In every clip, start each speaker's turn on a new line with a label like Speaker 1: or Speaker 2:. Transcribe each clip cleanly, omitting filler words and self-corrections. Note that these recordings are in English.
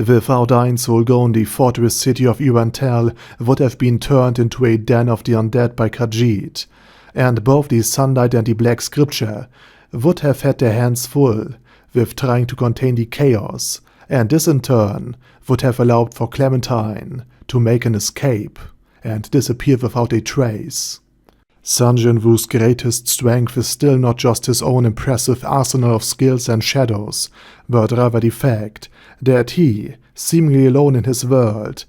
Speaker 1: Without Ainz Ooal Gown, the fortress city of Irantel would have been turned into a den of the undead by Khajiit, and both the Sunlight and the Black Scripture would have had their hands full with trying to contain the chaos, and this in turn would have allowed for Clementine to make an escape and disappear without a trace. Sun Jin-woo's greatest strength is still not just his own impressive arsenal of skills and shadows, but rather the fact that he, seemingly alone in his world,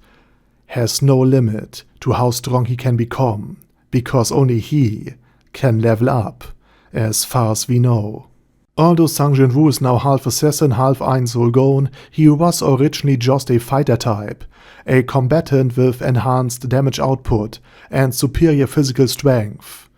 Speaker 1: has no limit to how strong he can become, because only he can level up, as far as we know. Although Sun Jin-woo is now half assassin, half Ainz Ooal Gown, he was originally just a fighter type, a combatant with enhanced damage output and superior physical strength,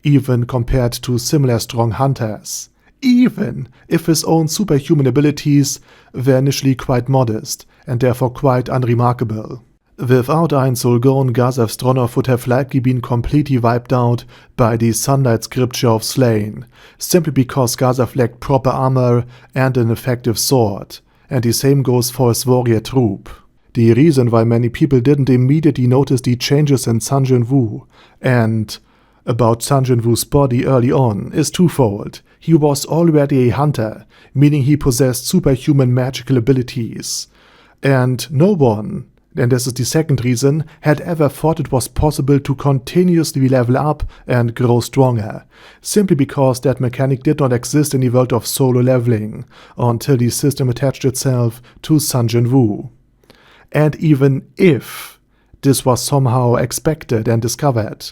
Speaker 1: even compared to similar strong hunters, even if his own superhuman abilities were initially quite modest and therefore quite unremarkable. Without Ainz Ooal Gown, Gazav Stronov would have likely been completely wiped out by the Sunlight Scripture of Slain, simply because Gazav lacked proper armor and an effective sword, and the same goes for his warrior troop. The reason why many people didn't immediately notice the changes in Sun Jin-woo and about Sun Jin-woo's body early on is twofold. He was already a hunter, meaning he possessed superhuman magical abilities, and no one, and this is the second reason, had ever thought it was possible to continuously level up and grow stronger, simply because that mechanic did not exist in the world of solo leveling until the system attached itself to Sun Jin-woo. And even if this was somehow expected and discovered,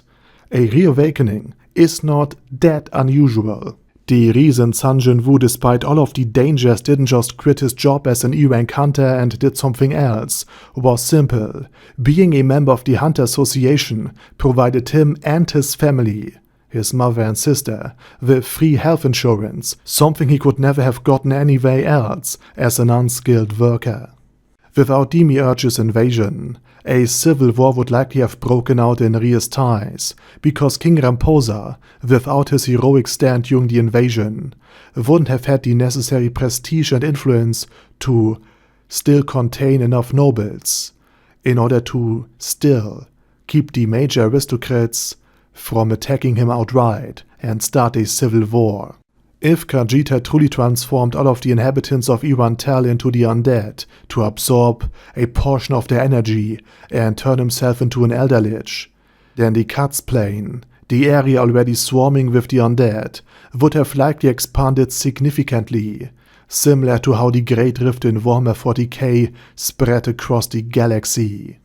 Speaker 1: a reawakening is not that unusual. The reason Sun Jin-woo, despite all of the dangers, didn't just quit his job as an E-rank hunter and did something else was simple. Being a member of the Hunter Association provided him and his family, his mother and sister, with free health insurance, something he could never have gotten anywhere else as an unskilled worker. Without Demiurge's invasion, a civil war would likely have broken out in Ria's ties, because King Ramposa, without his heroic stand during the invasion, wouldn't have had the necessary prestige and influence to still contain enough nobles, in order to still keep the major aristocrats from attacking him outright and start a civil war. If Khajiit had truly transformed all of the inhabitants of Irantel into the undead to absorb a portion of their energy and turn himself into an Elder Lich, then the Katz Plain, the area already swarming with the undead, would have likely expanded significantly, similar to how the Great Rift in Warhammer 40k spread across the galaxy.